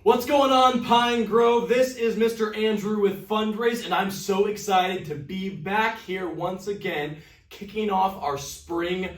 What's going on, Pine Grove? This is Mr. Andrew with Fundraise, and I'm so excited to be back here once again, kicking off our spring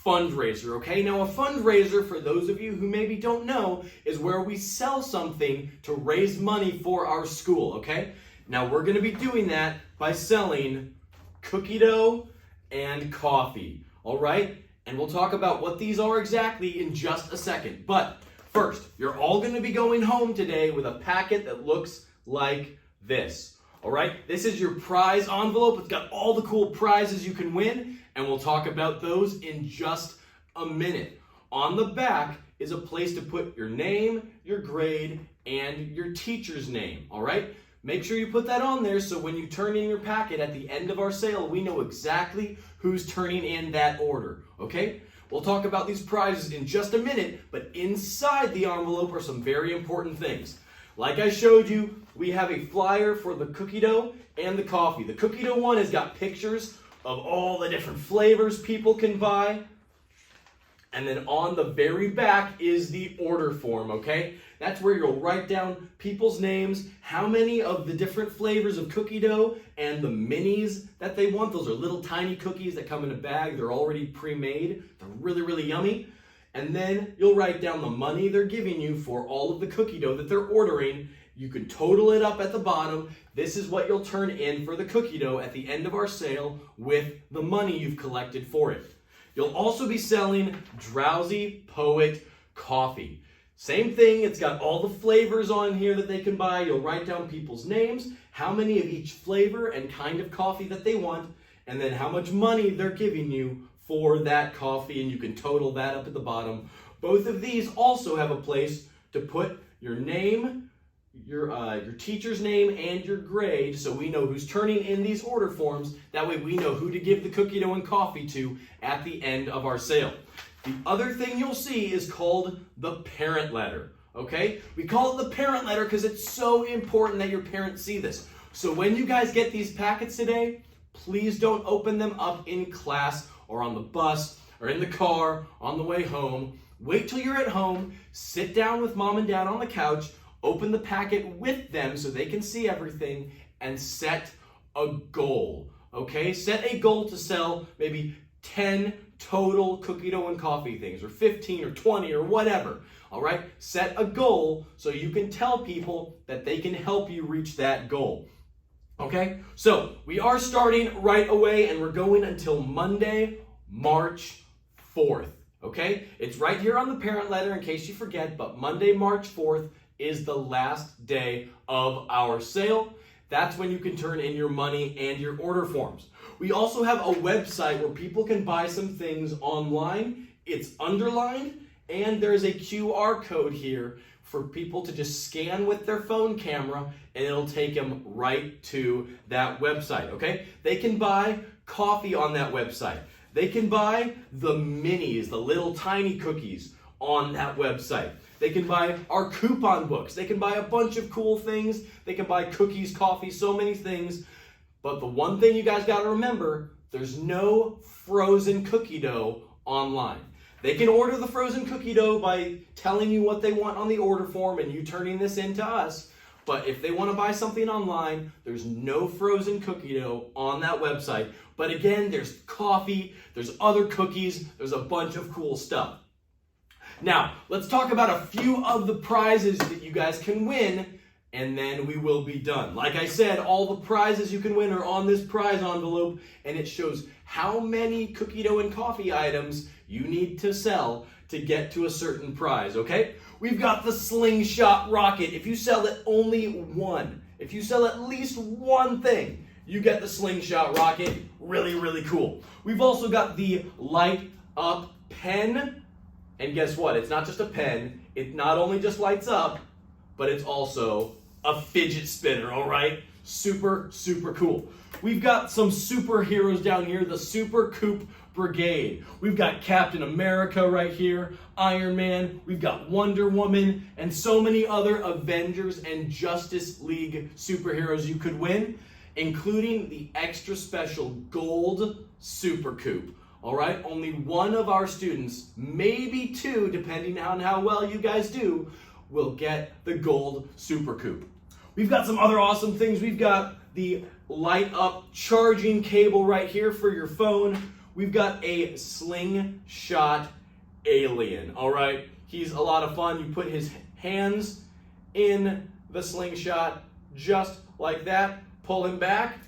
fundraiser, okay? Now, a fundraiser, for those of you who maybe don't know, is where we sell something to raise money for our school, okay? Now, we're going to be doing that by selling cookie dough and coffee, all right? And we'll talk about what these are exactly in just a second. But first, you're all going to be going home today with a packet that looks like this. All right, this is your prize envelope. It's got all the cool prizes you can win, and we'll talk about those in just a minute. On the back is a place to put your name, your grade, and your teacher's name. All right, make sure you put that on there so when you turn in your packet at the end of our sale, we know exactly who's turning in that order. Okay? We'll talk about these prizes in just a minute, but inside the envelope are some very important things. Like I showed you, we have a flyer for the cookie dough and the coffee. The cookie dough one has got pictures of all the different flavors people can buy. And then on the very back is the order form, okay? That's where you'll write down people's names, how many of the different flavors of cookie dough, and the minis that they want. Those are little tiny cookies that come in a bag. They're already pre-made. They're really, really yummy. And then you'll write down the money they're giving you for all of the cookie dough that they're ordering. You can total it up at the bottom. This is what you'll turn in for the cookie dough at the end of our sale with the money you've collected for it. You'll also be selling Drowsy Poet coffee. Same thing, it's got all the flavors on here that they can buy. You'll write down people's names, how many of each flavor and kind of coffee that they want, and then how much money they're giving you for that coffee, and you can total that up at the bottom. Both of these also have a place to put your name, your teacher's name, and your grade, so we know who's turning in these order forms. That way we know who to give the cookie dough and coffee to at the end of our sale. The other thing you'll see is called the parent letter, okay? We call it the parent letter because it's so important that your parents see this. So when you guys get these packets today, please don't open them up in class or on the bus or in the car on the way home. Wait till you're at home, sit down with mom and dad on the couch, open the packet with them so they can see everything, and set a goal, okay? Set a goal to sell maybe 10 total cookie dough and coffee things, or 15 or 20 or whatever, all right? Set a goal so you can tell people that they can help you reach that goal, okay? So we are starting right away, and we're going until Monday, March 4th, okay? It's right here on the parent letter in case you forget, but Monday, March 4th is the last day of our sale. That's when you can turn in your money and your order forms. We also have a website where people can buy some things online. It's underlined, and there's a QR code here for people to just scan with their phone camera, and it'll take them right to that website, okay? They can buy coffee on that website. They can buy the minis, the little tiny cookies on that website. They can buy our coupon books. They can buy a bunch of cool things. They can buy cookies, coffee, so many things. But the one thing you guys got to remember, there's no frozen cookie dough online. They can order the frozen cookie dough by telling you what they want on the order form and you turning this in to us. But if they want to buy something online, there's no frozen cookie dough on that website. But again, there's coffee, there's other cookies, there's a bunch of cool stuff. Now, let's talk about a few of the prizes that you guys can win, and then we will be done. Like I said, all the prizes you can win are on this prize envelope, and it shows how many cookie dough and coffee items you need to sell to get to a certain prize, okay? We've got the slingshot rocket. If you sell it only one, if you sell at least one thing, you get the slingshot rocket. Really, really cool. We've also got the light up pen. And guess what? It's not just a pen. It not only just lights up, but it's also a fidget spinner, all right? Super, super cool. We've got some superheroes down here, the Super Coop Brigade. We've got Captain America right here, Iron Man, we've got Wonder Woman, and so many other Avengers and Justice League superheroes you could win, including the extra special gold Super Coop. All right, only one of our students, maybe two, depending on how well you guys do, will get the gold Super Coupe. We've got some other awesome things. We've got the light up charging cable right here for your phone. We've got a slingshot alien, all right? He's a lot of fun. You put his hands in the slingshot just like that, pull him back,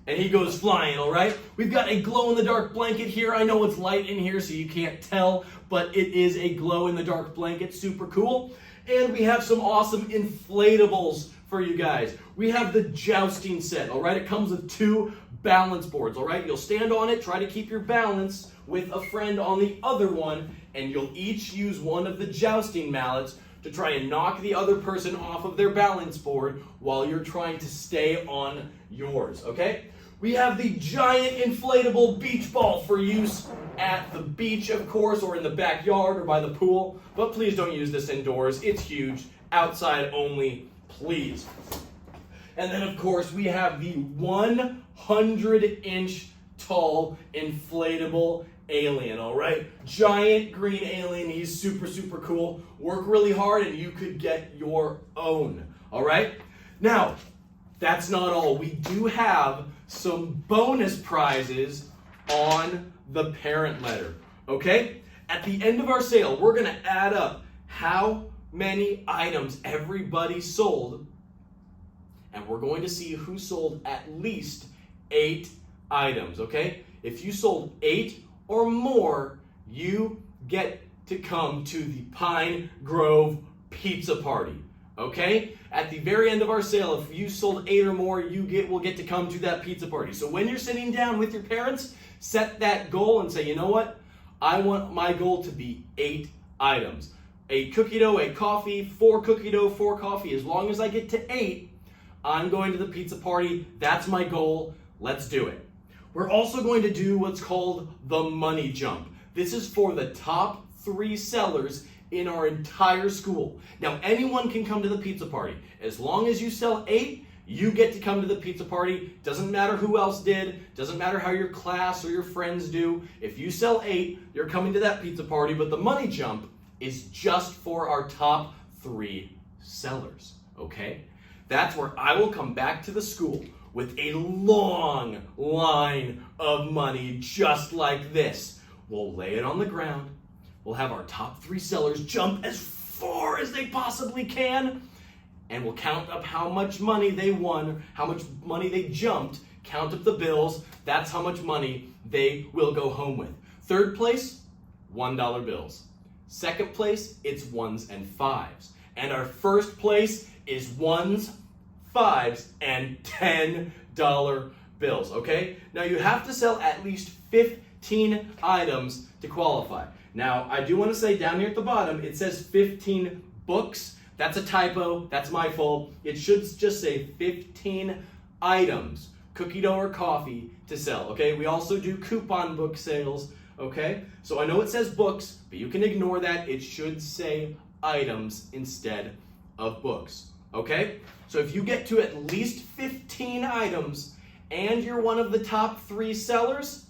and he goes flying, all right? We've got a glow-in-the-dark blanket here. I know it's light in here, so you can't tell, but it is a glow-in-the-dark blanket, super cool. And we have some awesome inflatables for you guys. We have the jousting set, all right? It comes with 2 balance boards, all right? You'll stand on it, try to keep your balance with a friend on the other one, and you'll each use one of the jousting mallets to try and knock the other person off of their balance board while you're trying to stay on yours, okay? We have the giant inflatable beach ball for use at the beach, of course, or in the backyard or by the pool, but please don't use this indoors. It's huge. Outside only, please. And then, of course, we have the 100-inch tall inflatable alien, all right? Giant green alien. He's super, super cool. Work really hard and you could get your own, all right? Now, that's not all. We do have some bonus prizes on the parent letter, okay? At the end of our sale, we're going to add up how many items everybody sold, and we're going to see who sold at least 8 items, okay? If you sold 8 or more, you get to come to the Pine Grove Pizza Party, okay? At the very end of our sale, if you sold 8 or more, will get to come to that pizza party. So when you're sitting down with your parents, set that goal and say, you know what? I want my goal to be 8 items. A cookie dough, a coffee, 4 cookie dough, 4 coffee. As long as I get to 8, I'm going to the pizza party. That's my goal. Let's do it. We're also going to do what's called the money jump. This is for the top 3 sellers in our entire school. Now, anyone can come to the pizza party. As long as you sell 8, you get to come to the pizza party. Doesn't matter who else did. Doesn't matter how your class or your friends do. If you sell 8, you're coming to that pizza party. But the money jump is just for our top 3 sellers, okay? That's where I will come back to the school with a long line of money just like this. We'll lay it on the ground. We'll have our top 3 sellers jump as far as they possibly can, and we'll count up how much money they won, how much money they jumped, count up the bills. That's how much money they will go home with. 3rd place, $1 bills. 2nd place, it's 1s and 5s. And our 1st place is 1s, 5s, and $10 bills, okay? Now you have to sell at least 15 items to qualify. Now, I do want to say down here at the bottom, it says 15 books. That's a typo. That's my fault. It should just say 15 items, cookie dough or coffee, to sell, okay? We also do coupon book sales, okay? So I know it says books, but you can ignore that. It should say items instead of books, okay? So if you get to at least 15 items and you're one of the top 3 sellers,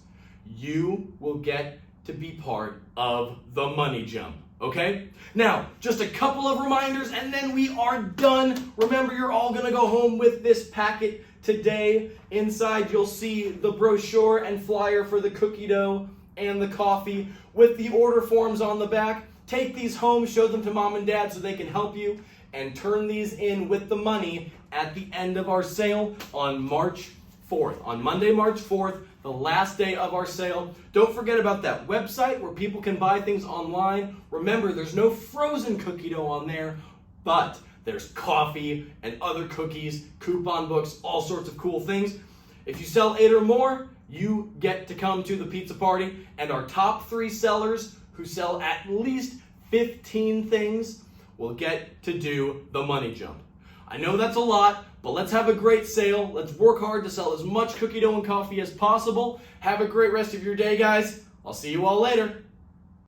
you will get to be part of the money jump, okay? Now, just a couple of reminders and then we are done. Remember, you're all gonna go home with this packet today. Inside, you'll see the brochure and flyer for the cookie dough and the coffee with the order forms on the back. Take these home, show them to mom and dad so they can help you, and turn these in with the money at the end of our sale on March 4th. On Monday, March 4th, the last day of our sale. Don't forget about that website where people can buy things online. Remember, there's no frozen cookie dough on there, but there's coffee and other cookies, coupon books, all sorts of cool things. If you sell 8 or more, you get to come to the pizza party, and our top 3 sellers who sell at least 15 things will get to do the money jump. I know that's a lot, but let's have a great sale. Let's work hard to sell as much cookie dough and coffee as possible. Have a great rest of your day, guys. I'll see you all later.